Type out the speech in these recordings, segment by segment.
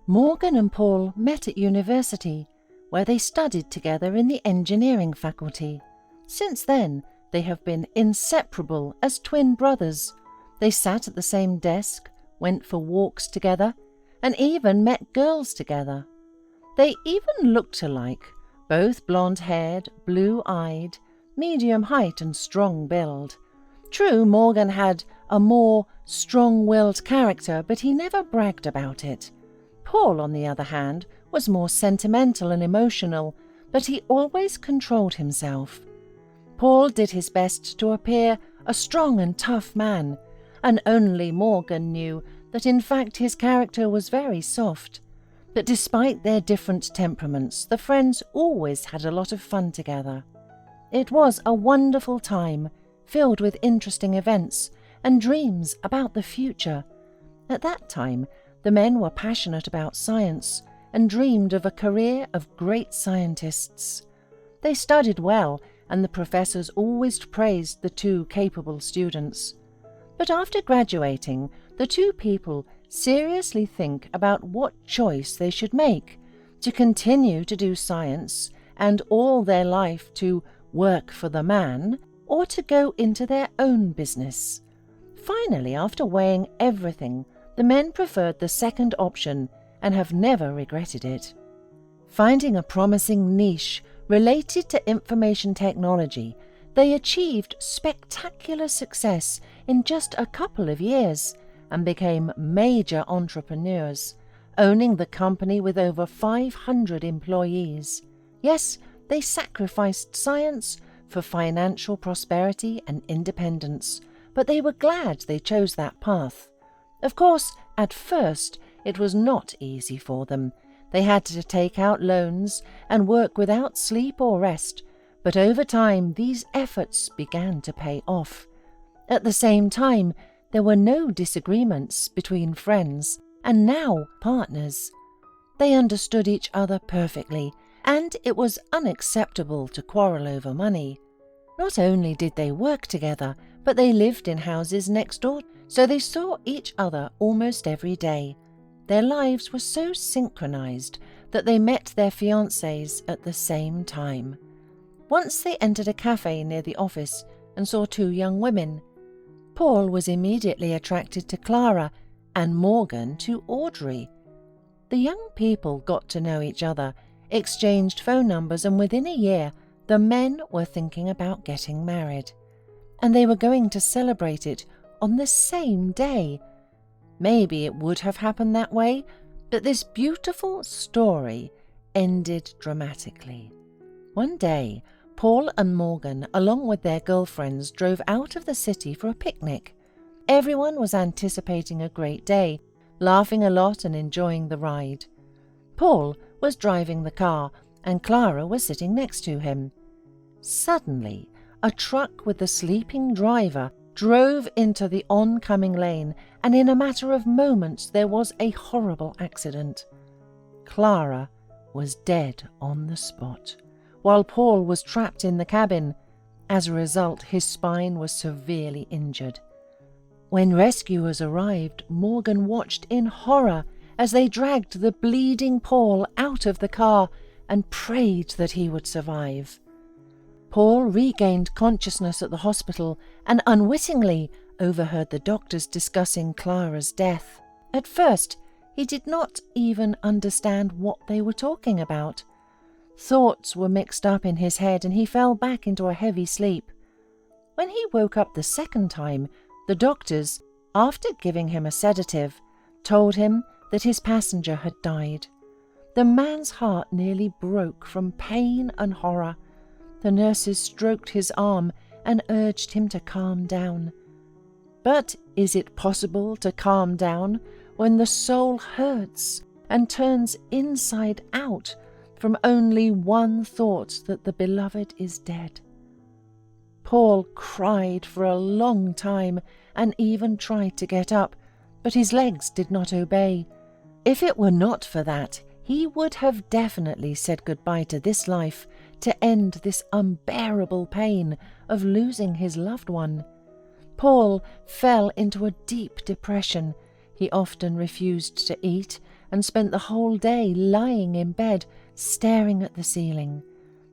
Morgan and Paul met at university, where they studied together in the engineering faculty. Since then, they have been inseparable as twin brothers. They sat at the same desk, went for walks together, and even met girls together. They even looked alike, both blonde-haired, blue-eyed, medium height and strong build. True, Morgan had a more strong-willed character, but he never bragged about it. Paul, on the other hand, was more sentimental and emotional, but he always controlled himself. Paul did his best to appear a strong and tough man, and only Morgan knew that in fact his character was very soft. But despite their different temperaments, the friends always had a lot of fun together. It was a wonderful time, filled with interesting events and dreams about the future. At that time, the men were passionate about science and dreamed of a career of great scientists. They studied well, and the professors always praised the two capable students. But after graduating, the two people seriously think about what choice they should make: to continue to do science and all their life to work for the man, or to go into their own business. Finally, after weighing everything, the men preferred the second option and have never regretted it. Finding a promising niche related to information technology, they achieved spectacular success in just a couple of years and became major entrepreneurs, owning the company with over 500 employees. Yes, they sacrificed science for financial prosperity and independence, but they were glad they chose that path. Of course, at first, it was not easy for them. They had to take out loans and work without sleep or rest, but over time these efforts began to pay off. At the same time, there were no disagreements between friends and now partners. They understood each other perfectly, and it was unacceptable to quarrel over money. Not only did they work together, but they lived in houses next door, so they saw each other almost every day. Their lives were so synchronized that they met their fiancés at the same time. Once they entered a cafe near the office and saw two young women. Paul was immediately attracted to Clara and Morgan to Audrey. The young people got to know each other, exchanged phone numbers, and within a year the men were thinking about getting married. And they were going to celebrate it on the same day. Maybe it would have happened that way, but this beautiful story ended dramatically. One day, Paul and Morgan, along with their girlfriends, drove out of the city for a picnic. Everyone was anticipating a great day, laughing a lot and enjoying the ride. Paul was driving the car, and Clara was sitting next to him. Suddenly, a truck with the sleeping driver drove into the oncoming lane, and in a matter of moments there was a horrible accident. Clara was dead on the spot, while Paul was trapped in the cabin. As a result, his spine was severely injured. When rescuers arrived, Morgan watched in horror as they dragged the bleeding Paul out of the car and prayed that he would survive. Paul regained consciousness at the hospital and unwittingly overheard the doctors discussing Clara's death. At first, he did not even understand what they were talking about. Thoughts were mixed up in his head and he fell back into a heavy sleep. When he woke up the second time, the doctors, after giving him a sedative, told him that his passenger had died. The man's heart nearly broke from pain and horror. The nurses stroked his arm and urged him to calm down. But is it possible to calm down when the soul hurts and turns inside out from only one thought that the beloved is dead? Paul cried for a long time and even tried to get up, but his legs did not obey. If it were not for that, he would have definitely said goodbye to this life to end this unbearable pain of losing his loved one. Paul fell into a deep depression. He often refused to eat and spent the whole day lying in bed, staring at the ceiling.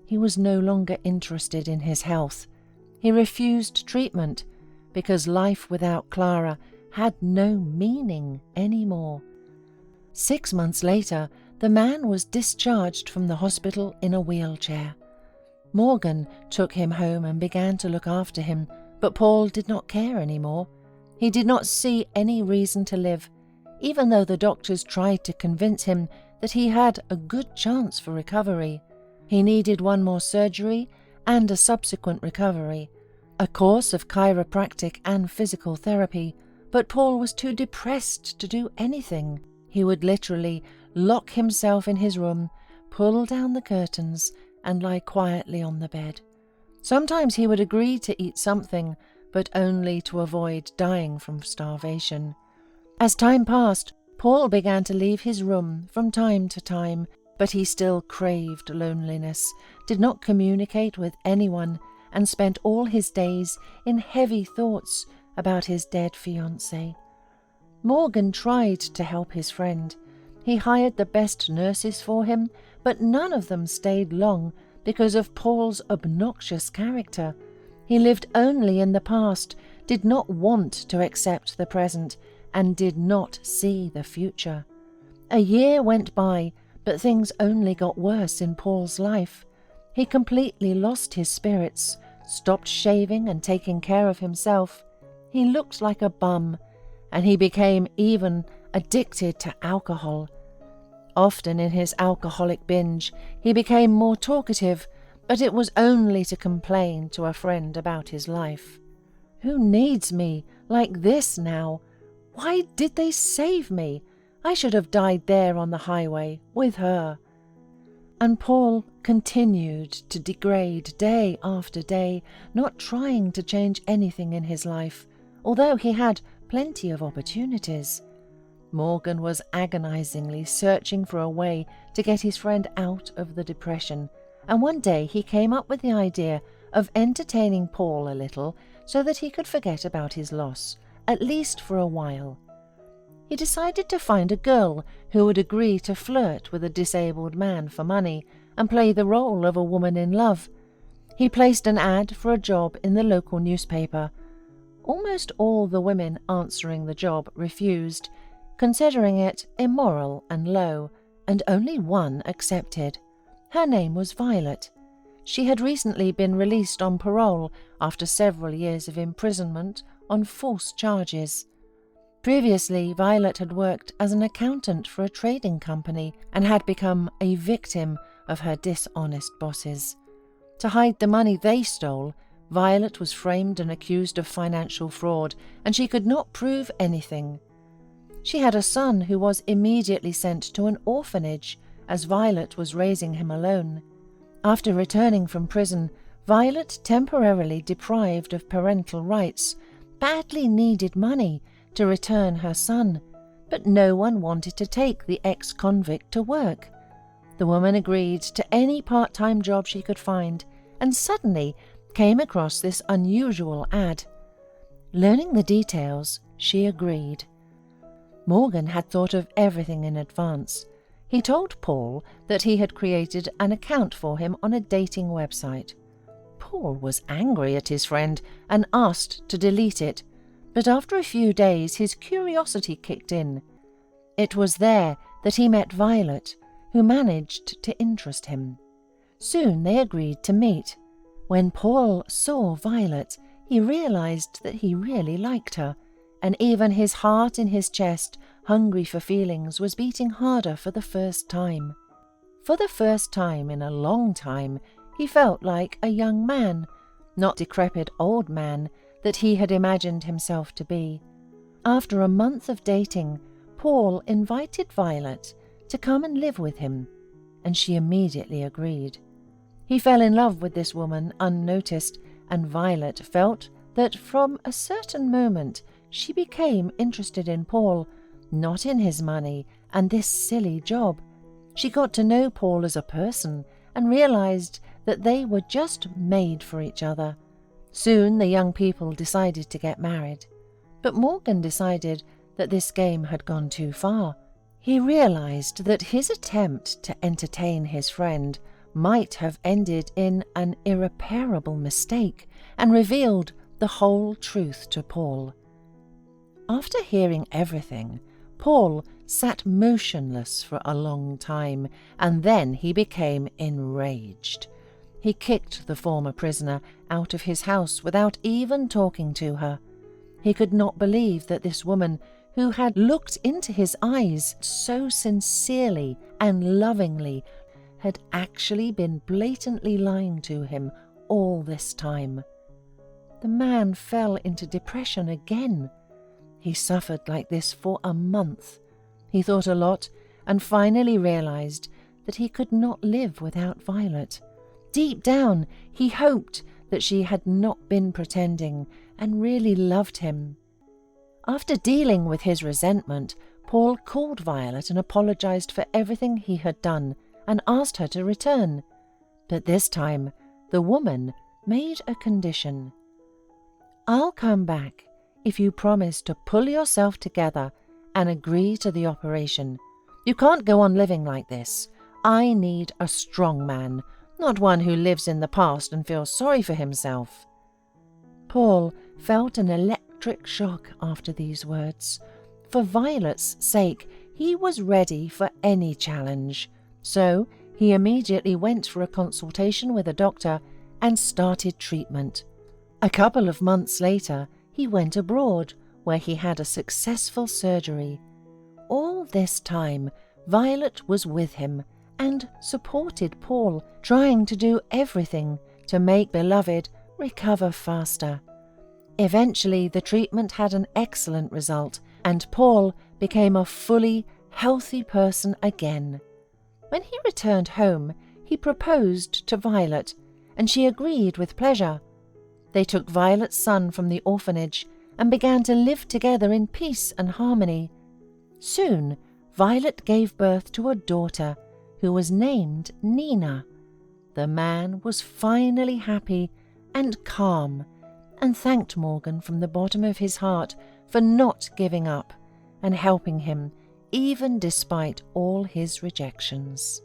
He was no longer interested in his health. He refused treatment because life without Clara had no meaning anymore. 6 months later, the man was discharged from the hospital in a wheelchair. Morgan took him home and began to look after him, but Paul did not care anymore. He did not see any reason to live, even though the doctors tried to convince him that he had a good chance for recovery. He needed one more surgery and a subsequent recovery, a course of chiropractic and physical therapy, but Paul was too depressed to do anything. He would literally lock himself in his room, pull down the curtains, and lie quietly on the bed. Sometimes he would agree to eat something, but only to avoid dying from starvation. As time passed, Paul began to leave his room from time to time, but he still craved loneliness, did not communicate with anyone, and spent all his days in heavy thoughts about his dead fiancée. Morgan tried to help his friend. He hired the best nurses for him, but none of them stayed long because of Paul's obnoxious character. He lived only in the past, did not want to accept the present, and did not see the future. A year went by, but things only got worse in Paul's life. He completely lost his spirits, stopped shaving and taking care of himself. He looked like a bum, and he became even addicted to alcohol. Often in his alcoholic binge, he became more talkative, but it was only to complain to a friend about his life. "Who needs me like this now? Why did they save me? I should have died there on the highway with her." And Paul continued to degrade day after day, not trying to change anything in his life, although he had plenty of opportunities. Morgan was agonizingly searching for a way to get his friend out of the depression, and one day he came up with the idea of entertaining Paul a little so that he could forget about his loss, at least for a while. He decided to find a girl who would agree to flirt with a disabled man for money and play the role of a woman in love. He placed an ad for a job in the local newspaper. Almost all the women answering the job refused, considering it immoral and low, and only one accepted. Her name was Violet. She had recently been released on parole after several years of imprisonment on false charges. Previously, Violet had worked as an accountant for a trading company and had become a victim of her dishonest bosses. To hide the money they stole, Violet was framed and accused of financial fraud, and she could not prove anything. She had a son who was immediately sent to an orphanage, as Violet was raising him alone. After returning from prison, Violet, temporarily deprived of parental rights, badly needed money to return her son, but no one wanted to take the ex-convict to work. The woman agreed to any part-time job she could find, and suddenly came across this unusual ad. Learning the details, she agreed. Morgan had thought of everything in advance. He told Paul that he had created an account for him on a dating website. Paul was angry at his friend and asked to delete it, but after a few days his curiosity kicked in. It was there that he met Violet, who managed to interest him. Soon they agreed to meet. When Paul saw Violet, he realized that he really liked her, and even his heart in his chest, hungry for feelings, was beating harder for the first time. For the first time in a long time, he felt like a young man, not decrepit old man that he had imagined himself to be. After a month of dating, Paul invited Violet to come and live with him, and she immediately agreed. He fell in love with this woman unnoticed, and Violet felt that from a certain moment she became interested in Paul, not in his money and this silly job. She got to know Paul as a person and realized that they were just made for each other. Soon the young people decided to get married, but Morgan decided that this game had gone too far. He realized that his attempt to entertain his friend might have ended in an irreparable mistake and revealed the whole truth to Paul. After hearing everything, Paul sat motionless for a long time, and then he became enraged. He kicked the former prisoner out of his house without even talking to her. He could not believe that this woman, who had looked into his eyes so sincerely and lovingly, had actually been blatantly lying to him all this time. The man fell into depression again. He suffered like this for a month. He thought a lot and finally realized that he could not live without Violet. Deep down, he hoped that she had not been pretending and really loved him. After dealing with his resentment, Paul called Violet and apologized for everything he had done and asked her to return. But this time, the woman made a condition. "I'll come back if you promise to pull yourself together and agree to the operation. You can't go on living like this. I need a strong man, not one who lives in the past and feels sorry for himself." Paul felt an electric shock after these words. For Violet's sake, he was ready for any challenge. So he immediately went for a consultation with a doctor and started treatment. A couple of months later, he went abroad, where he had a successful surgery. All this time, Violet was with him and supported Paul, trying to do everything to make beloved recover faster. Eventually, the treatment had an excellent result, and Paul became a fully healthy person again. When he returned home, he proposed to Violet, and she agreed with pleasure. They took Violet's son from the orphanage and began to live together in peace and harmony. Soon, Violet gave birth to a daughter who was named Nina. The man was finally happy and calm and thanked Morgan from the bottom of his heart for not giving up and helping him even despite all his rejections.